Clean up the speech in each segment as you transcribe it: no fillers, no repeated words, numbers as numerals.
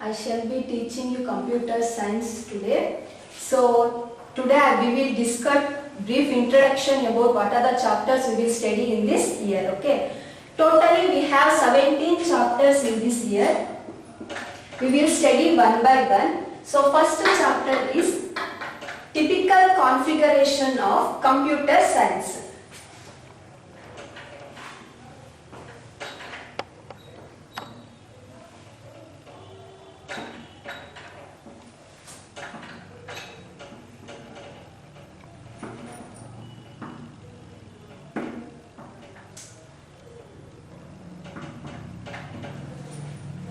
I shall be teaching you computer science today. So today we will discuss brief introduction about what are the chapters we will study in this year. Okay. Totally we have 17 chapters in this year. We will study one by one. So first chapter is typical configuration of computer science.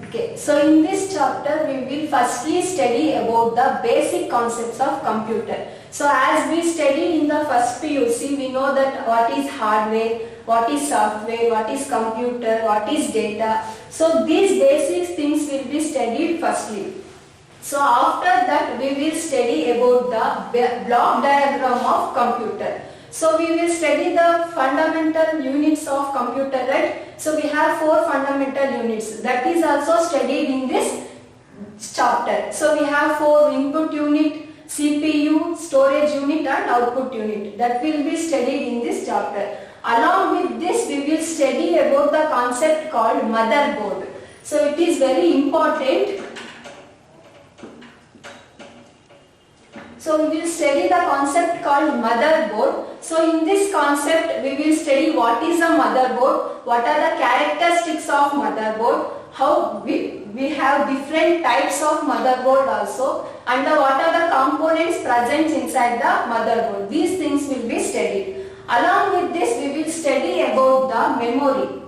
Okay, so in this chapter we will firstly study about the basic concepts of computer. So as we studied in the first PUC, we know that what is hardware, what is software, what is computer, what is data. So these basic things will be studied firstly. So after that we will study about the block diagram of computer. So we will study the fundamental units of computer, right? So we have 4 fundamental units that is also studied in this chapter. So we have 4 input unit, CPU, storage unit and output unit that will be studied in this chapter. Along with this we will study about the concept called motherboard. So it is very important. So we will study the concept called motherboard. So in this concept we will study what is a motherboard, what are the characteristics of motherboard, how we have different types of motherboard also, and what are the components present inside the motherboard. These things will be studied. Along with this we will study about the memory.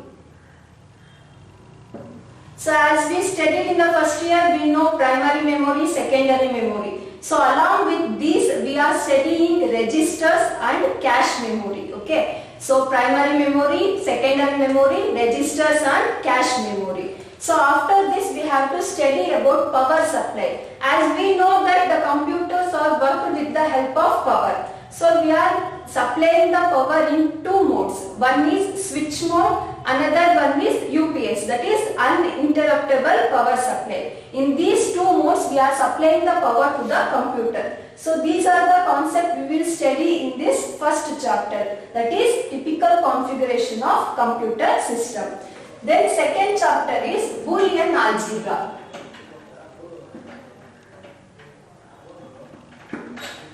So as we studied in the first year, we know primary memory, secondary memory. So along with these we are studying registers and cache memory. Okay. So primary memory, secondary memory, registers and cache memory. So after this we have to study about power supply. As we know that the computers are worked with the help of power. So we are supplying the power in 2 modes. One is switch mode, another one is UPS, that is uninterruptible power supply. In these 2 modes we are supplying the power to the computer. So these are the concepts we will study in this first chapter, that is typical configuration of computer system. Then second chapter is Boolean algebra.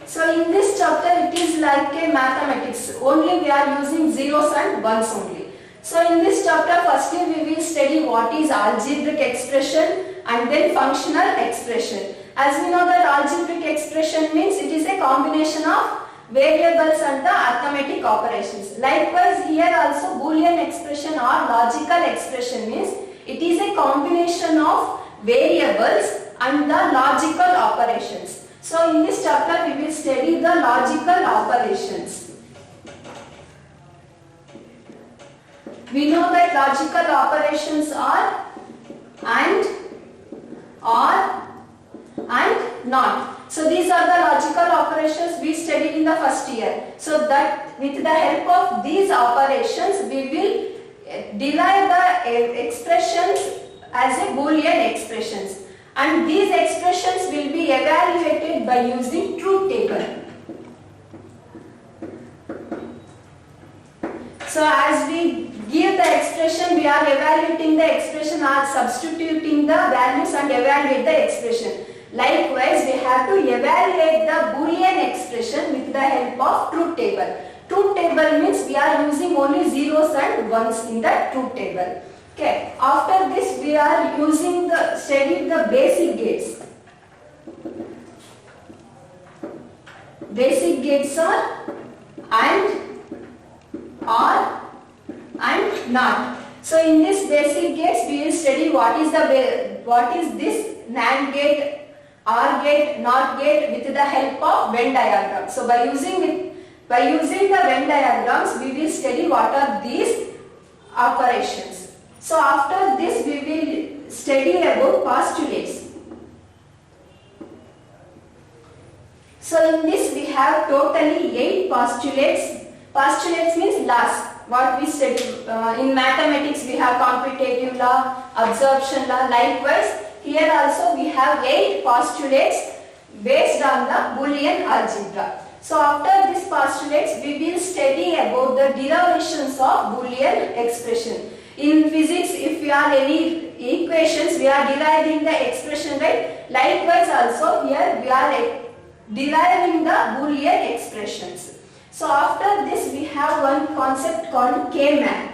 So in this chapter it is like a mathematics, only we are using zeros and ones only. So in this chapter firstly we will study what is algebraic expression and then functional expression. As we know that algebraic expression means it is a combination of variables and the arithmetic operations. Likewise here also Boolean expression or logical expression means it is a combination of variables and the logical operations. So in this chapter we will study the logical operations. We know that logical operations are and, or, and not. So these are the logical operations we studied in the first year. So that with the help of these operations we will derive the expressions as a Boolean expressions. And these expressions will be evaluated by using truth table. So as we give the expression, we are evaluating the expression or substituting the values and evaluate the expression. Likewise, we have to evaluate the Boolean expression with the help of truth table. Truth table means we are using only zeros and ones in the truth table. Okay. After this we are studying the basic gates. Basic gates are and, or, and not. So in this basic gates we will study what is this NAND gate, OR gate, NOT gate with the help of Venn diagram. So by using the Venn diagrams we will study what are these operations. So after this we will study about postulates. So in this we have totally 8 postulates. Postulates means laws. What we study in mathematics we have commutative law, absorption law. Likewise here also we have 8 postulates based on the Boolean algebra. So after these postulates, we will study about the derivations of Boolean expression. In physics, if we are any equations, we are deriving the expression, right? Likewise also here we are deriving the Boolean expressions. So after this we have one concept called K-map.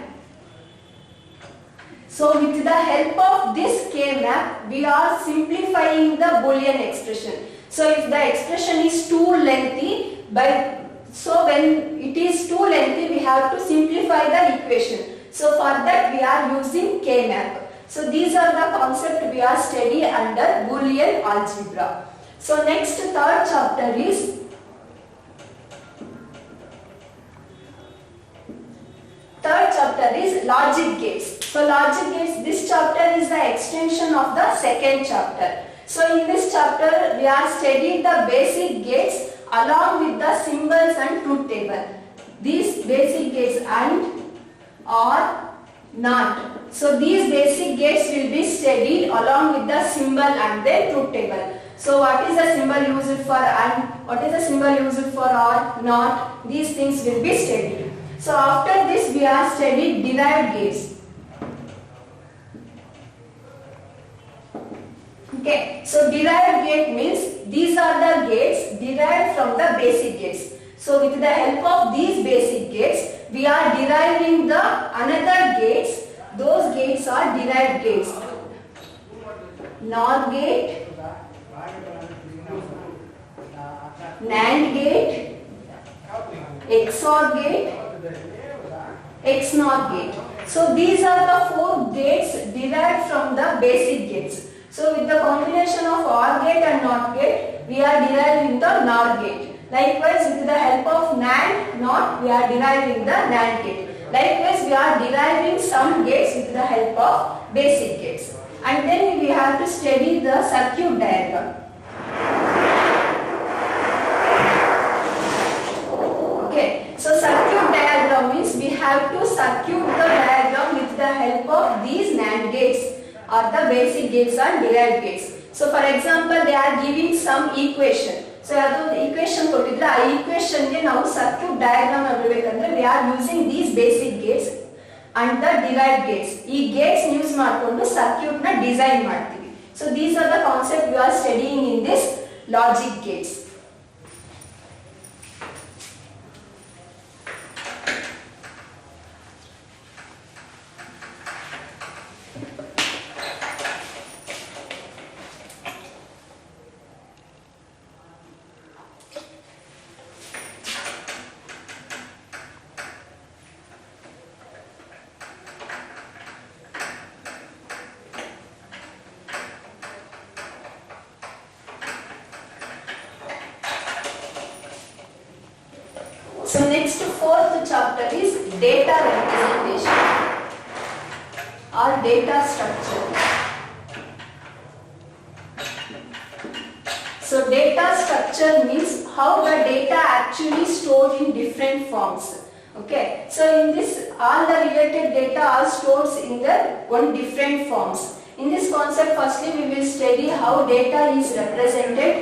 So with the help of this K-map, we are simplifying the Boolean expression. So if the expression is too lengthy, so when it is too lengthy, we have to simplify the equation. So for that we are using K-map. So these are the concepts we are studying under Boolean algebra. So next third chapter is logic gates. So logic gates, this chapter is the extension of the second chapter. So in this chapter we are studying the basic gates along with the symbols and truth table. These basic gates and, or, not. So these basic gates will be studied along with the symbol and the truth table. So what is the symbol used for and, what is the symbol used for or, not, these things will be studied. So after this we are studying derived gates. Okay, so derived gate means these are the gates derived from the basic gates. So with the help of these basic gates, we are deriving the another gates. Those gates are derived gates. NOR gate, NAND gate, XOR gate, XNOR gate. So these are the 4 gates derived from the basic gates. So with the combination of OR gate and NOT gate, we are deriving the NOR gate. Likewise, with the help of NAND, NOT, we are deriving the NAND gate. Likewise, we are deriving some gates with the help of basic gates. And then we have to study the circuit diagram. Okay, so circuit diagram means we have to circuit the diagram with the help of these NAND gates or the basic gates or derived gates. So for example, they are giving some equation. So the equation ಕೊಟ್ಟಿದ್ರೆ ಆ equation ಗೆ ನಾವು circuit diagram ಬರಬೇಕಂದ್ರೆ we are using these basic gates and the derived gates. ಈ gates use ಮಾಡಿಕೊಂಡು circuit ನ design ಮಾಡ್ತೀವಿ. So these are the concepts we are studying in this logic gates. So next fourth chapter is data representation or data structure. So data structure means how the data actually stored in different forms. Okay. So in this all the related data are stored in the one different forms. In this concept firstly we will study how data is represented.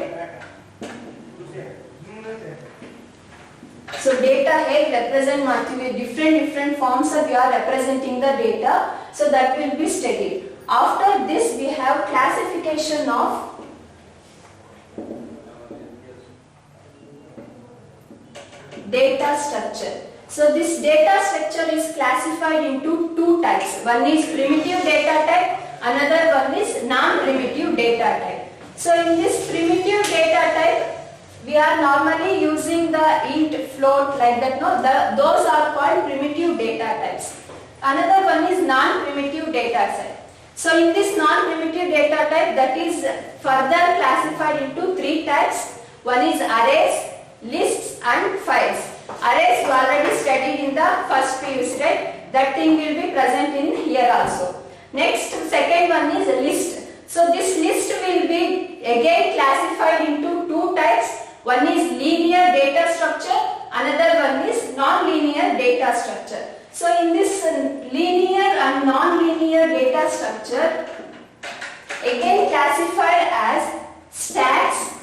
So data ಹೇಗೆ represent ಮಾಡ್ತೀವಿ different forms we are representing the data, so that will be studied. After this we have classification of data structure. So this data structure is classified into 2 types. One is primitive data type, another one is non-primitive data type. So in this primitive data type we are normally using the int, float like that. No, those are called primitive data types. Another one is non-primitive data type. So in this non-primitive data type, that is further classified into 3 types. One is arrays, lists and files. Arrays you already studied in the first PUC, right? That thing will be present in here also. Next, second one is list. So this list will be again classified into 2 types. One is linear data structure, another one is non-linear data structure. So in this linear and non-linear data structure, again classified as stacks,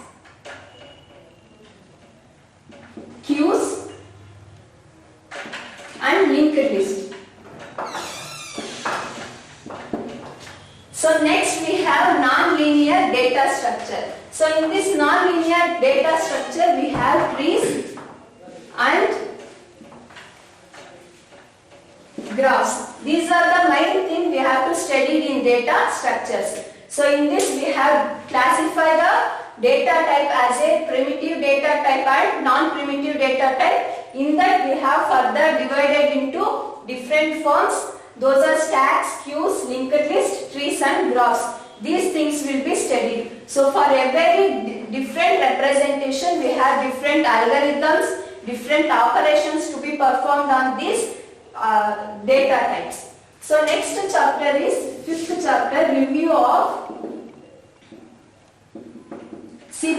queues and linked list. So next we have non-linear data structure. So in this non-linear data structure we have trees and graphs. These are the main thing we have to study in data structures. So in this we have classified the data type as a primitive data type and non-primitive data type. In that we have further divided into different forms. Those are stacks, queues, linked list, trees and graphs. These things will be studied. So for every different representation we have different algorithms, different operations to be performed on these data types. So next chapter is fifth chapter, review of C++.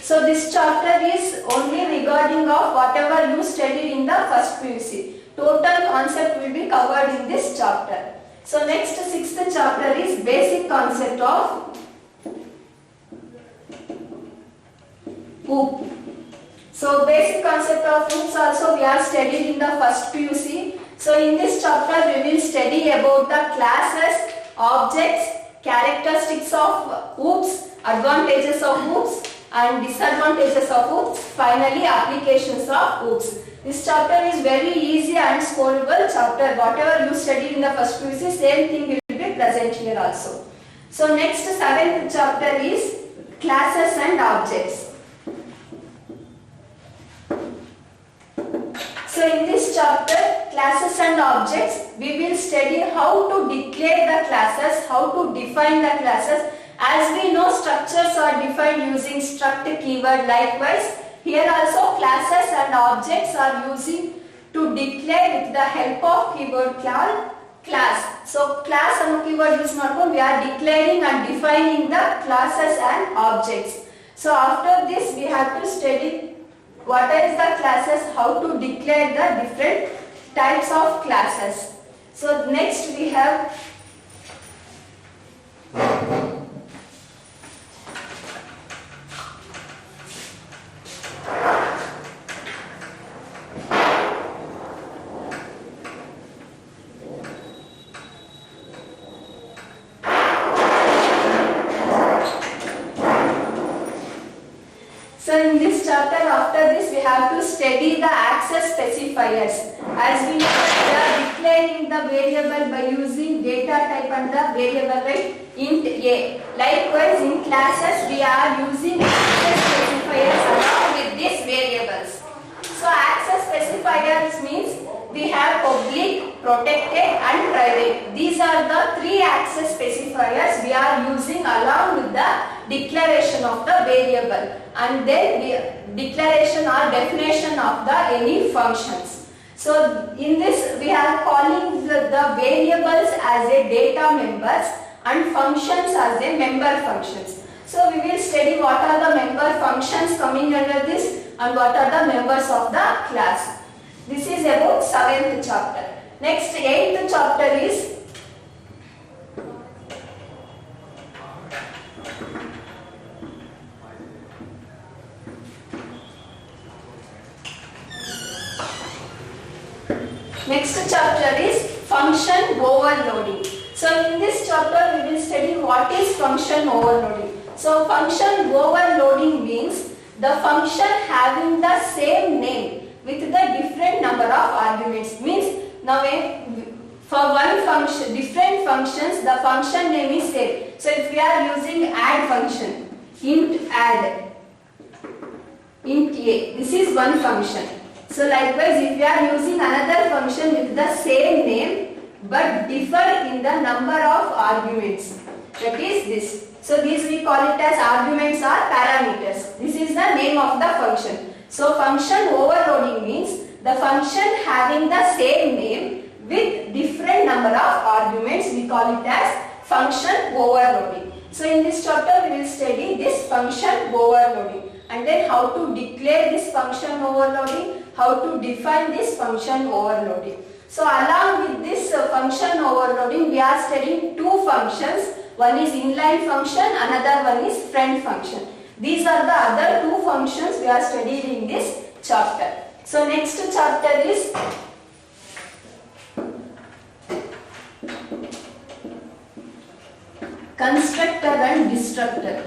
So this chapter is only regarding of whatever you studied in the first PUC. Total concept will be covered in this chapter. So next sixth chapter is basic concept of OOP. So basic concept of OOPs also we are studied in the first PUC. So in this chapter we will study about the classes, objects, characteristics of OOPs, advantages of OOPs and disadvantages of OOPs, finally applications of OOPs. This chapter is very easy and scorable chapter. Whatever you studied in the first PUC, same thing will be present here also. So next seventh chapter is classes and objects. So in this chapter, classes and objects, we will study how to declare the classes, how to define the classes. As we know, structures are defined using struct keyword. Likewise, here also classes and objects are using to declare with the help of keyword called class. So class and keyword use not we are declaring and defining the classes and objects. So after this we have to study what is the classes, how to declare the different types of classes. So next we have study the access specifiers. As we know that we are declaring the variable by using data type and the variable like int a. Likewise in classes we are using access specifiers along with these variables. So access specifiers means we have public, protected and private. These are the three access specifiers we are using along with the declaration of the variable and then the declaration or definition of the any functions. So in this we are calling the variables as a data members and functions as a member functions. So we will study what are the member functions coming under this and what are the members of the class. This is about 7th chapter. Next 8th chapter is function overloading. So in this chapter we will study what is function overloading. So function overloading means the function having the same name with the different number of arguments. Means now for one function, different functions, the function name is same. So if we are using add function, int add, int a, this is one function. So likewise if we are using another function with the same name but differ in the number of arguments, that is this. So these we call it as arguments or parameters. This is the name of the function. So function overloading means the function having the same name with different number of arguments, we call it as function overloading. So in this chapter we will study this function overloading and then how to declare this function overloading, how to define this function overloading. So along with this function overloading we are studying two functions. One is inline function, another one is friend function. These are the other two functions we are studying in this chapter. So next chapter is constructor and destructor.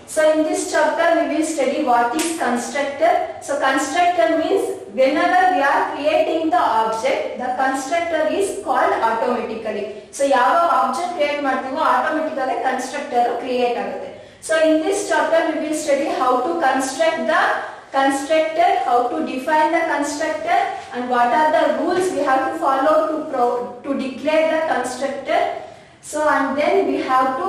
So in this chapter we will study what is constructor. So constructor means whenever we are creating the object, the constructor is called automatically. So ಯಾವ object create ಮಾಡ್ತೀವೋ automatically constructor create ಆಗುತ್ತೆ. So in this chapter we will study how to construct the constructor, how to define the constructor, and what are the rules we have to follow to declare the constructor. So and then we have to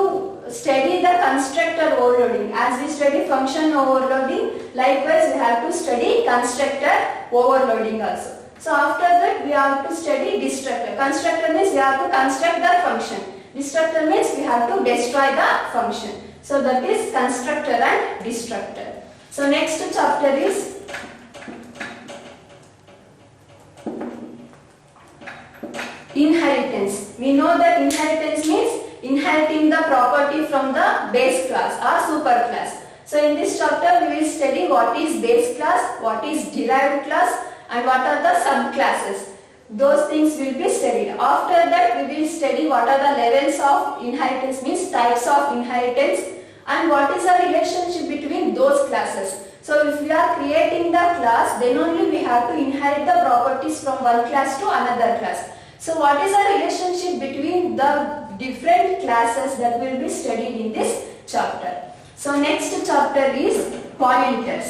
study the constructor overloading. As we study function overloading, likewise we have to study constructor overloading also. So after that we have to study destructor. Constructor means we have to construct the function. Destructor means we have to destroy the function. So that is constructor and destructor. So next chapter is inheritance. We know that inheritance means inheriting the property from the base class or superclass. So in this chapter we will study what is base class, what is derived class, and what are the subclasses. Those things will be studied. After that we will study what are the levels of inheritance, means types of inheritance, and what is the relationship between those classes. So if we are creating the class, then only we have to inherit the properties from one class to another class. So what is the relationship between the different classes that will be studied in this chapter. So next chapter is pointers.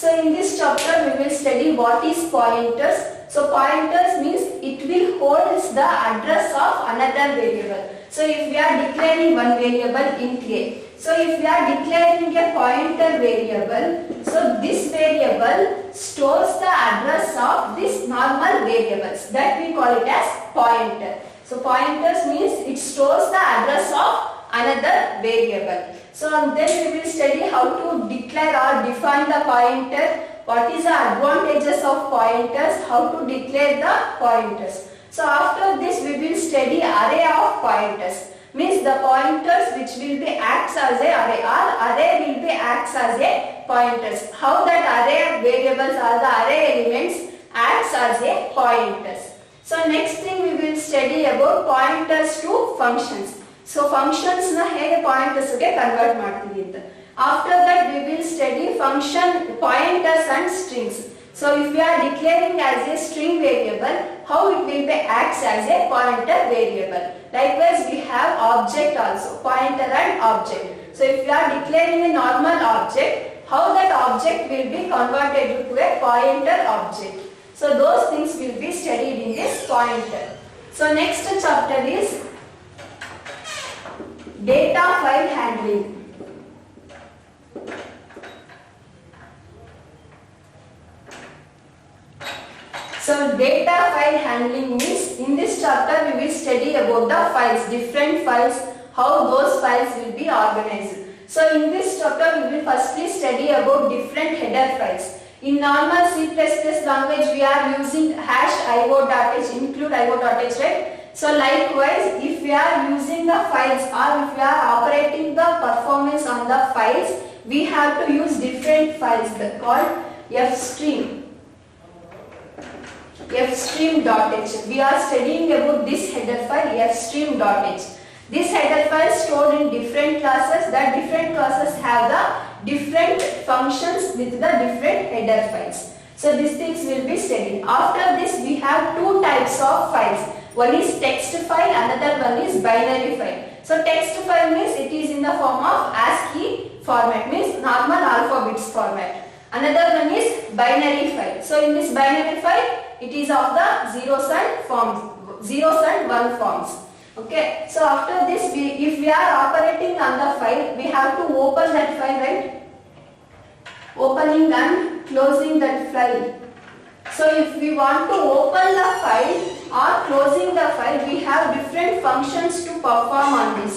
So in this chapter we will study what is pointers. So pointers means it will hold the address of another variable. So if we are declaring one variable int a, so if we are declaring a pointer variable, so this variable stores the address of this normal variables, that we call it as pointer. So pointers means it stores the address of another variable. So then we will study how to declare or define the pointer, what is the advantages of pointers, how to declare the pointers. So after this we will study array of pointers, means the pointers which will be acts as a array, or array will be acts as a pointers. How that array of variables or the array elements acts as a pointers. So next thing we will study about pointers to functions. So functions na hege pointers ge convert ಮಾಡ್ತೀವಿ ಅಂತ. After that we will study function pointers and strings. So if we are declaring as a string variable, how it will be acts as a pointer variable. Likewise we have object also, pointer and object. So if we are declaring a normal object, how that object will be converted to a pointer object. So those things will be studied in this pointer. So next chapter is data file handling. So data file handling means in this chapter we will study about the files, different files, how those files will be organized. So in this chapter we will firstly study about different header files. In normal C++ language we are using #io.h, include io.h, right? So likewise if we are using the files or if we are operating the performance on the files, we have to use different files called fstream. fstream.h. We are studying about this header file fstream.h. This header file is stored in different classes, that different classes have the different functions with the different header files. So these things will be studied. After this we have two types of files. One is text file, another one is binary file. So text file means it is in the form of ASCII format, means normal alphabets format. Another one is binary file. So in this binary file it is of the zeros and one forms. Okay. So after this if we are operating on the file, we have to open that file, right? Opening and closing that file. So if we want to open the file or closing the file, we have different functions to perform on this.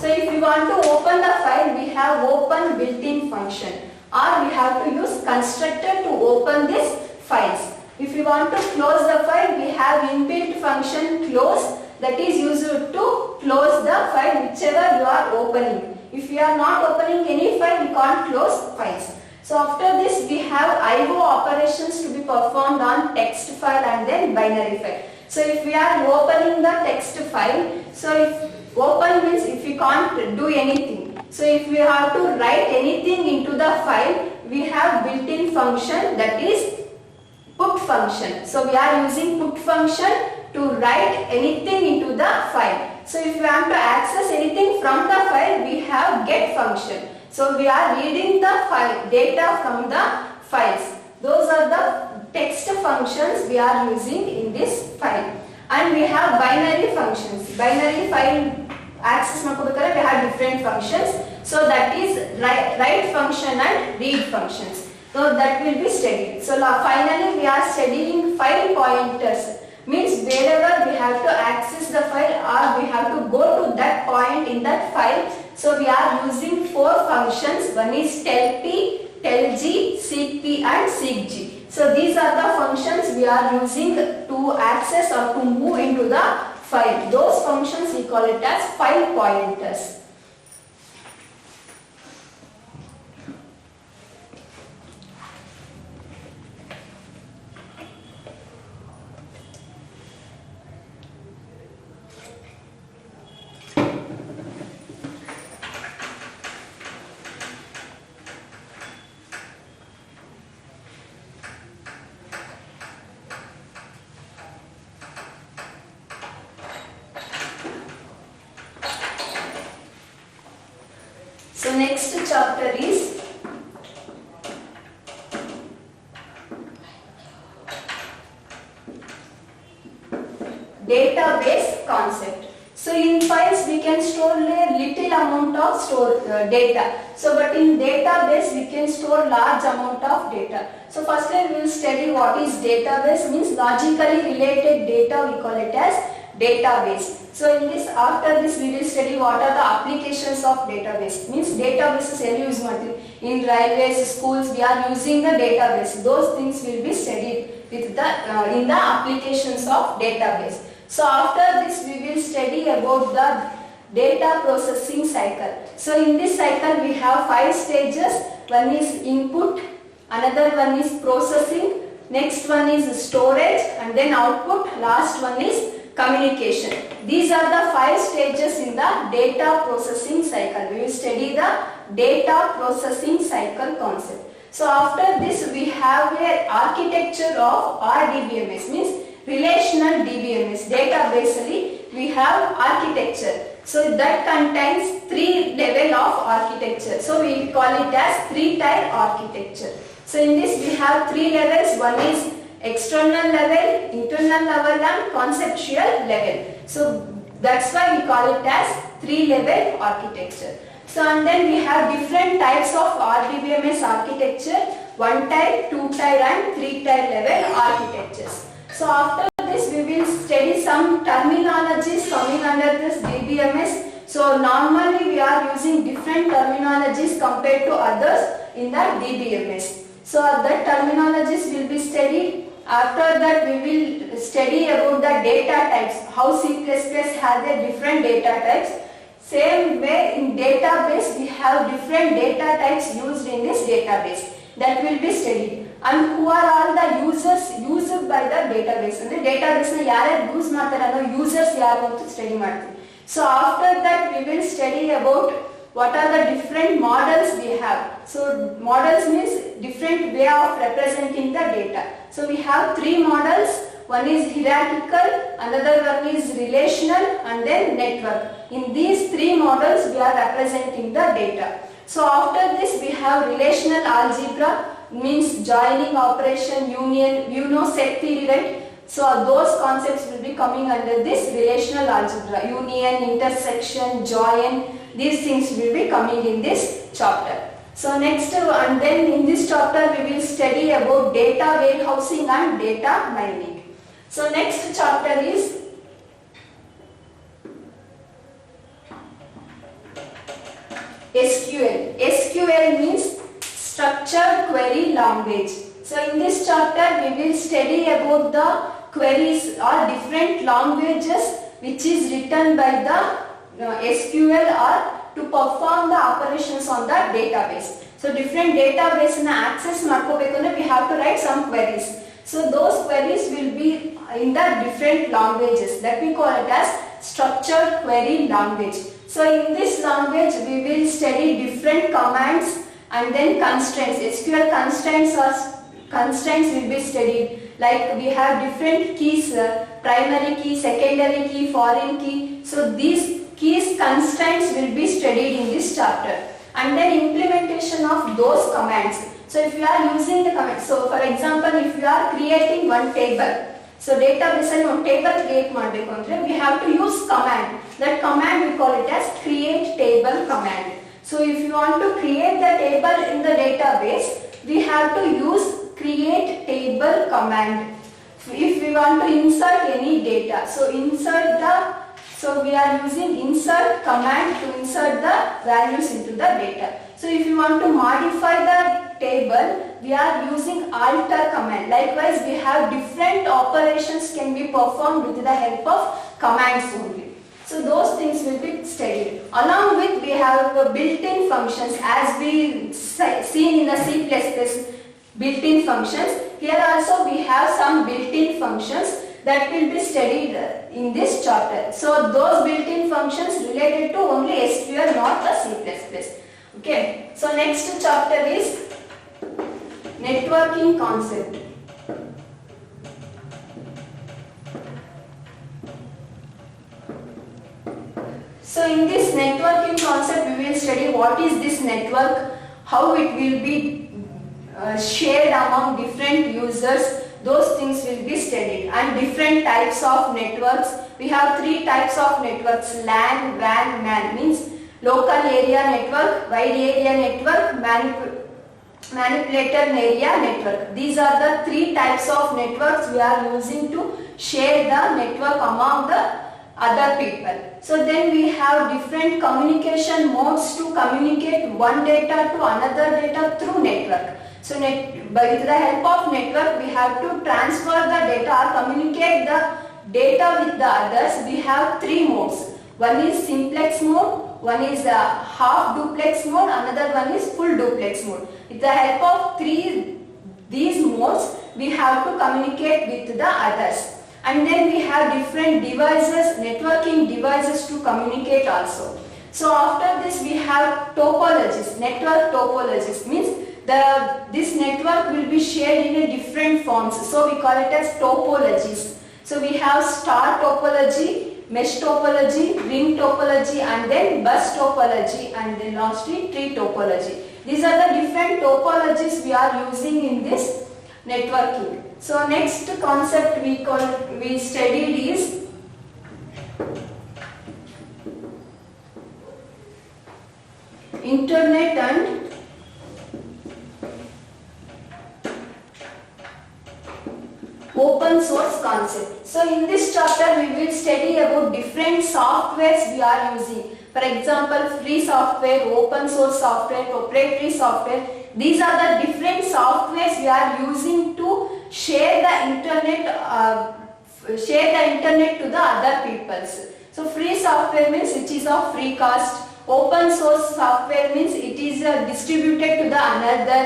So if we want to open the file, we have open built-in function, or we have to use constructor to open these files. If we want to close the file, we have inbuilt function close, that is used to close the file whichever you are opening. If you are not opening any file, we can't close files. So after this we have IO operations to be performed on text file and then binary file. So if we are opening the text file, so if open means if we can't do anything. So if we have to write anything into the file, we have built-in function, that is put function. So we are using put function to write anything into the file. So if we want to access anything from the file, we have get function. So we are reading the file data from the files. Those are the text functions we are using in this file. And we have binary functions. Binary file access makobekare we have different functions. So that is write function and read functions. So that will be studied. So finally we are studying file pointers. Means wherever we have to access the file or we have to go to that point in that file. So we are using 4 functions. One is tellp, tellg, seekp and seekg. So these are the functions we are using to access or to move into the file. Those functions we call it as file pointers. So next chapter is database concept. So in files we can store a little amount of data. So but in database we can store large amount of data. So firstly we will study what is database, means logically related data, we call it as database. So in this, after this we will study what are the applications of database. Means database is use in railways, schools we are using the database. Those things will be studied with the in the applications of database. So after this we will study about the data processing cycle. So in this cycle we have 5 stages. One is input, another one is processing, next one is storage and then output, last one is communication. These are the 5 stages in the data processing cycle. We will study the data processing cycle concept. So after this we have a architecture of RDBMS, means relational DBMS. Databasely we have architecture. So that contains 3 level of architecture. So we call it as 3-tier architecture. So in this we have 3 levels. One is external level, internal level and conceptual level. So that's why we call it as 3-level architecture. So and then we have different types of RDBMS architecture, 1-tier, 2-tier and 3-tier level architectures. So after this we will study some terminologies coming under this DBMS. So normally we are using different terminologies compared to others in the DBMS. So that terminologies will be studied. After that we will study about the data types, how C++ has a different data types. Same way in database we have different data types used in this database. That will be studied. And who are all the users used by the database. And the database na yare use ಮಾಡ್ತಾರೆ users yaru ಅಂತ study ಮಾಡ್ತೀವಿ. So after that we will study about what are the different models we have. So models means different way of representing the data. So we have 3 models. One is hierarchical, another one is relational and then network. In these 3 models we are representing the data. So after this we have relational algebra, means joining operation, union, you know set theory, right? So those concepts will be coming under this relational algebra. Union, intersection, join, these things will be coming in this chapter. So next and then in this chapter we will study about data warehousing and data mining. So next chapter is SQL. SQL means structured query language. So in this chapter we will study about about the queries or different languages which is written by the SQL or to perform the operations on the database. So different database na access ಮಾಡ್ಕೋಬೇಕಂದ್ರೆ we have to write some queries. So those queries will be in the different languages that we call it as structured query language. So in this language we will study different commands and then constraints. SQL constraints will be studied. Like we have different keys, primary key, secondary key, foreign key. So these keys constraints will be studied in this chapter. And then implementation of those commands. So if you are using the command, so for example if you are creating one table, so database ಅಲ್ಲಿ ಒಂದು table create ಮಾಡಬೇಕು ಅಂದ್ರೆ we have to use command. That command we call it as create table command. So if you want to create the table in the database, we have to use create table command. If we want to insert any data, so we are using insert command to insert the values into the data. So if you want to modify the table, we are using alter command. Likewise, we have different operations can be performed with the help of commands only. So those things will be studied. Along with we have the built-in functions as we seen in the C++ built-in functions. Here also we have some built-in functions that will be studied in this chapter. So those built-in functions related to only SQL, not the C++. Okay. So next chapter is networking concept. So in this networking concept we will study what is this network, how it will be shared among different users. Those things will be studied, and different types of networks. We have 3 types of networks: LAN, WAN, MAN. Means local area network, wide area network, manipulator area network. These are the 3 types of networks we are using to share the network among the other people. So then we have different communication modes to communicate one data to another data through network. So with the help of network we have to transfer the data or communicate the data with the others. We have 3 modes. One is simplex mode, one is half duplex mode, another one is full duplex mode. With the help of these modes we have to communicate with the others. And then we have different devices, networking devices to communicate also. So after this we have topologies. Network topologies means this network will be shared in a different forms. So we call it as topologies. So we have star topology, mesh topology, ring topology, and then bus topology, and then lastly tree topology. These are the different topologies we are using in this networking. So next concept we studied is internet and open source concept. So in this chapter we will study about different softwares we are using. For example, free software, open source software, proprietary software. These are the different softwares we are using to share the internet to the other peoples. So free software means it is of free cost. Open source software means it is distributed to the another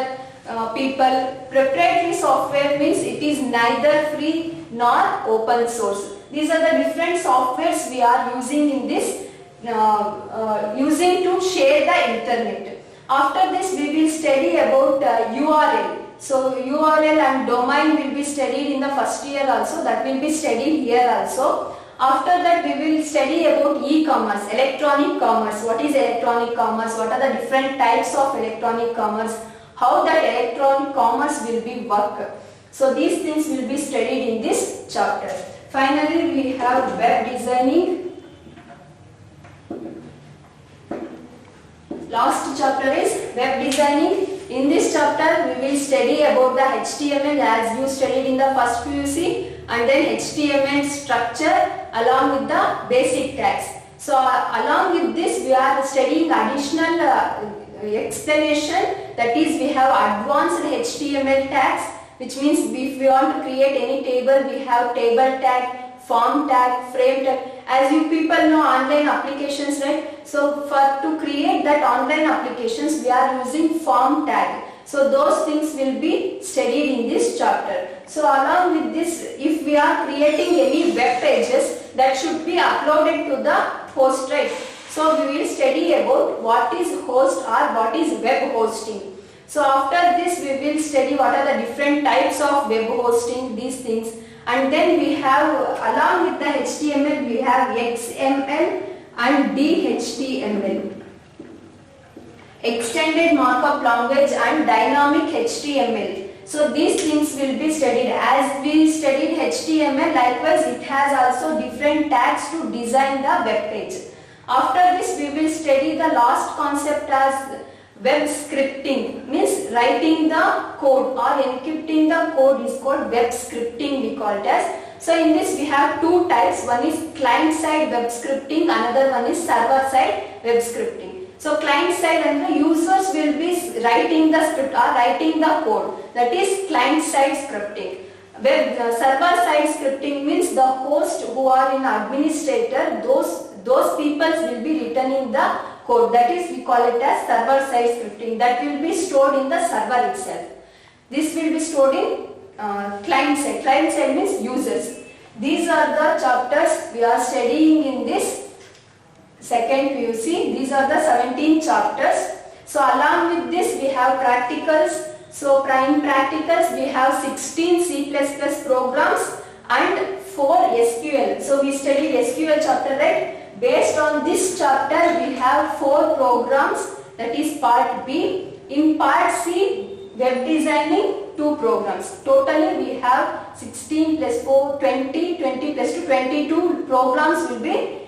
people. Proprietary software means it is neither free nor open source. These are the different softwares we are using in this using to share the internet. After this we will study about URL. So URL and domain will be studied in the first year also, that will be studied here also. After that we will study about e-commerce, electronic commerce. What is electronic commerce? What are the different types of electronic commerce? How that electronic commerce will be work. So these things will be studied in this chapter. Finally we have web designing. Last chapter is web designing. In this chapter we will study about the HTML as you studied in the first PUC, and then HTML structure along with the basic tags. So along with this we are studying additional explanation, that is we have advanced HTML tags, which means if we want to create any table, we have table tag, form tag, frame tag. As you people know online applications, right? So to create that online applications, we are using form tag. So those things will be studied in this chapter. So along with this, if we are creating any web pages, that should be uploaded to the host, right? So we will study about what is host or what is web hosting. So after this we will study what are the different types of web hosting, these things. And then we have, along with the HTML, we have XML and DHTML. Extended markup language and dynamic HTML. So these things will be studied. As we studied HTML, likewise it has also different tags to design the web page. After this we will study the last concept as web scripting, means writing the code or encrypting the code is called web scripting, we call it as. So in this we have two types, one is client side web scripting, another one is server side web scripting. So client side and the users will be writing the script or writing the code, that is client side scripting. Server side scripting means the host who are in administrator, those people will be returning the code, that is we call it as server side scripting, that will be stored in the server itself. This will be stored in client side. Client side means users. These are the chapters we are studying in this second PUC. These are the 17 chapters. So along with this we have practicals. So prime practicals we have 16 C++ programs and 4 SQL. So we studied SQL chapter, right? Based on this chapter we have 4 programs, that is part B. In part C, web designing 2 programs. Totally we have 16 plus 4, 20, 20 plus 2, 22 programs will be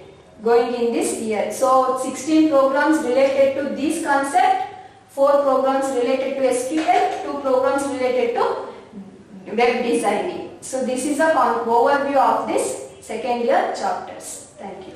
going in this year. So 16 programs related to this concept, 4 programs related to SQL, 2 programs related to web designing. So this is a overview of this second year chapters. Thank you.